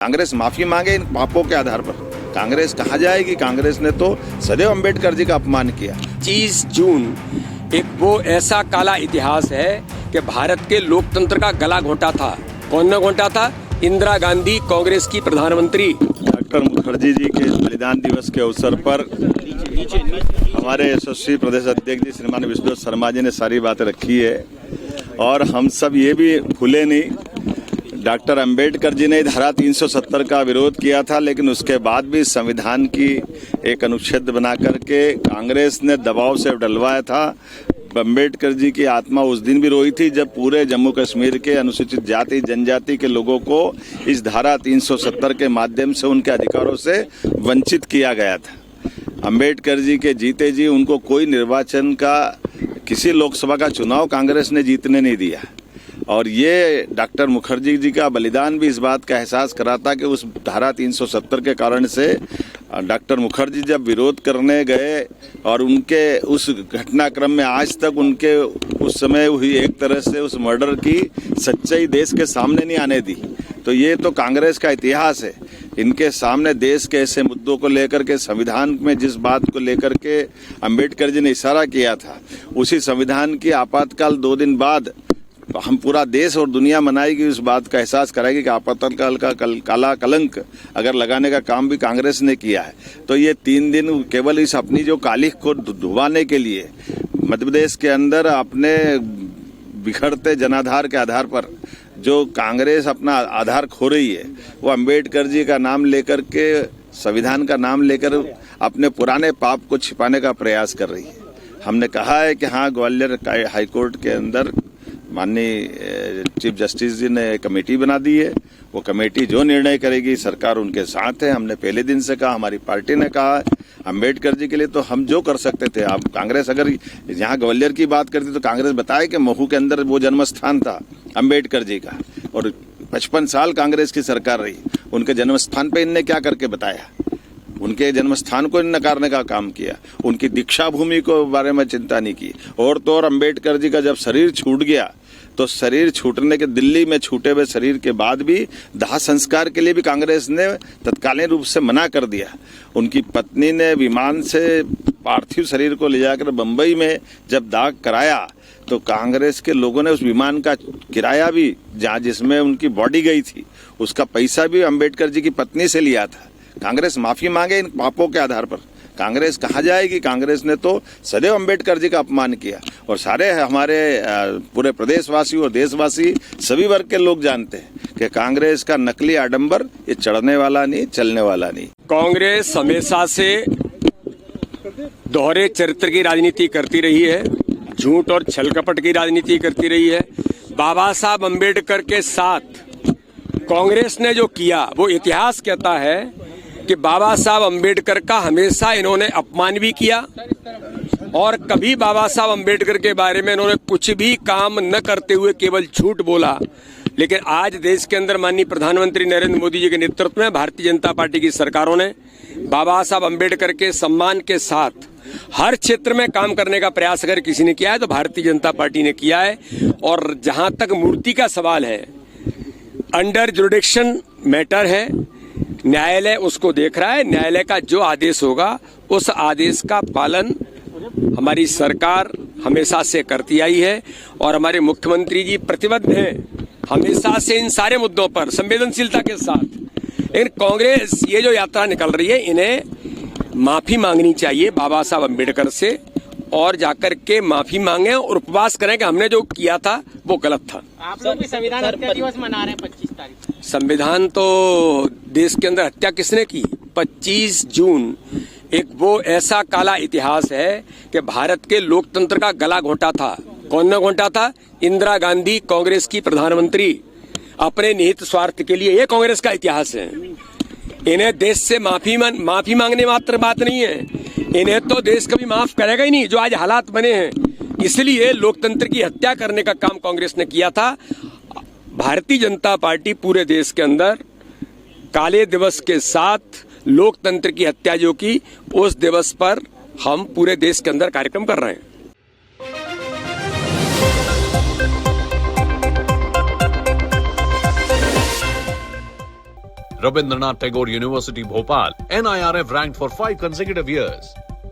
कांग्रेस माफी मांगे इन पापों के आधार पर। कांग्रेस कहा जाएगी, कांग्रेस ने तो सदैव अंबेडकर जी का अपमान किया। 25 जून एक वो ऐसा काला इतिहास है कि भारत के लोकतंत्र का गला घोंटा था। कौन ने घोंटा था? इंदिरा गांधी, कांग्रेस की प्रधानमंत्री। डॉक्टर मुखर्जी जी के बलिदान दिवस के अवसर पर हमारे यशस्वी प्रदेश अध्यक्ष जी श्रीमान विष्णु शर्मा जी ने सारी बातें रखी है और हम सब ये भी भूले नहीं। डॉक्टर अंबेडकर जी ने धारा 370 का विरोध किया था, लेकिन उसके बाद भी संविधान की एक अनुच्छेद बना करके कांग्रेस ने दबाव से डलवाया था। अंबेडकर जी की आत्मा उस दिन भी रोई थी जब पूरे जम्मू कश्मीर के अनुसूचित जाति जनजाति के लोगों को इस धारा 370 के माध्यम से उनके अधिकारों से वंचित किया गया था। अंबेडकर जी के जीते जी उनको कोई निर्वाचन का, किसी लोकसभा का चुनाव कांग्रेस ने जीतने नहीं दिया। और ये डॉक्टर मुखर्जी जी का बलिदान भी इस बात का एहसास कराता कि उस धारा 370 के कारण से डॉक्टर मुखर्जी जब विरोध करने गए और उनके उस घटनाक्रम में आज तक उनके उस समय हुई एक तरह से उस मर्डर की सच्चाई देश के सामने नहीं आने दी। तो ये तो कांग्रेस का इतिहास है। इनके सामने देश के ऐसे मुद्दों को लेकर के, संविधान में जिस बात को लेकर के अंबेडकर जी ने इशारा किया था, उसी संविधान की आपातकाल 2 दिन बाद हम पूरा देश और दुनिया मनाएगी, उस बात का एहसास कराएगी कि आपातकाल का काला कलंक अगर लगाने का काम भी कांग्रेस ने किया है। तो ये 3 दिन केवल इस अपनी जो कालिख को धुवाने के लिए मध्य प्रदेश के अंदर अपने बिखरते जनाधार के आधार पर जो कांग्रेस अपना आधार खो रही है, वो अंबेडकर जी का नाम लेकर के, संविधान का नाम लेकर अपने पुराने पाप को छिपाने का प्रयास कर रही है। हमने कहा है कि हाँ, ग्वालियर हाईकोर्ट के अंदर माननीय चीफ जस्टिस जी ने कमेटी बना दी है। वो कमेटी जो निर्णय करेगी, सरकार उनके साथ है। हमने पहले दिन से कहा, हमारी पार्टी ने कहा है, अंबेडकर जी के लिए तो हम जो कर सकते थे। आप कांग्रेस अगर यहाँ ग्वालियर की बात करती तो कांग्रेस बताए कि महू के अंदर वो जन्म स्थान था अंबेडकर जी का, और 55 साल कांग्रेस की सरकार रही। उनके जन्म स्थान पर इनने क्या करके बताया? उनके जन्म स्थान को नकारने का काम किया। उनकी दीक्षा भूमि को बारे में चिंता नहीं की। और तो और अंबेडकर जी का जब शरीर छूट गया, तो शरीर छूटने के, दिल्ली में छूटे हुए शरीर के बाद भी दाह संस्कार के लिए भी कांग्रेस ने तत्कालीन रूप से मना कर दिया। उनकी पत्नी ने विमान से पार्थिव शरीर को ले जाकर बम्बई में जब दाह कराया, तो कांग्रेस के लोगों ने उस विमान का किराया भी, जहाँ जिसमें उनकी बॉडी गई थी, उसका पैसा भी अंबेडकर जी की पत्नी से लिया था। कांग्रेस माफी मांगे इन पापों के आधार पर। कांग्रेस कहा जाएगी, कांग्रेस ने तो सदैव अंबेडकर जी का अपमान किया। और सारे हमारे पूरे प्रदेशवासी और देशवासी सभी वर्ग के लोग जानते हैं कि कांग्रेस का नकली आडंबर ये चढ़ने वाला नहीं, चलने वाला नहीं। कांग्रेस हमेशा से दोहरे चरित्र की राजनीति करती रही है, झूठ और छल कपट की राजनीति करती रही है। बाबा साहब अंबेडकर के साथ कांग्रेस ने जो किया, वो इतिहास कहता है कि बाबा साहब अंबेडकर का हमेशा इन्होंने अपमान भी किया और कभी बाबा साहब अंबेडकर के बारे में इन्होंने कुछ भी काम न करते हुए केवल झूठ बोला। लेकिन आज देश के अंदर माननीय प्रधानमंत्री नरेंद्र मोदी जी के नेतृत्व में भारतीय जनता पार्टी की सरकारों ने बाबा साहब अंबेडकर के सम्मान के साथ हर क्षेत्र में काम करने का प्रयास अगर किसी ने किया है तो भारतीय जनता पार्टी ने किया है। और जहां तक मूर्ति का सवाल है, अंडर जुरिडिक्शन मैटर है, न्यायालय उसको देख रहा है। न्यायालय का जो आदेश होगा उस आदेश का पालन हमारी सरकार हमेशा से करती आई है और हमारे मुख्यमंत्री जी प्रतिबद्ध हैं हमेशा से इन सारे मुद्दों पर संवेदनशीलता के साथ। लेकिन कांग्रेस ये जो यात्रा निकल रही है, इन्हें माफी मांगनी चाहिए बाबा साहब अम्बेडकर से और जाकर के माफी मांगे और उपवास करें कि हमने जो किया था वो गलत था। आप लोग भी संविधान हत्या दिवस मना रहे हैं 25 तारीख। संविधान तो देश के अंदर हत्या किसने की? 25 जून एक वो ऐसा काला इतिहास है कि भारत के लोकतंत्र का गला घोंटा था। कौन ने घोंटा था? इंदिरा गांधी, कांग्रेस की प्रधानमंत्री, अपने निहित स्वार्थ के लिए। ये कांग्रेस का इतिहास है। इन्हें देश से माफी मांगने मात्र बात नहीं है, इन्हें तो देश कभी माफ करेगा ही नहीं जो आज हालात बने हैं। इसलिए लोकतंत्र की हत्या करने का काम कांग्रेस ने किया था। भारतीय जनता पार्टी पूरे देश के अंदर काले दिवस के साथ लोकतंत्र की हत्या जो की, उस दिवस पर हम पूरे देश के अंदर कार्यक्रम कर रहे हैं। Rabindranath Tagore University, Bhopal, NIRF ranked for 5 consecutive years.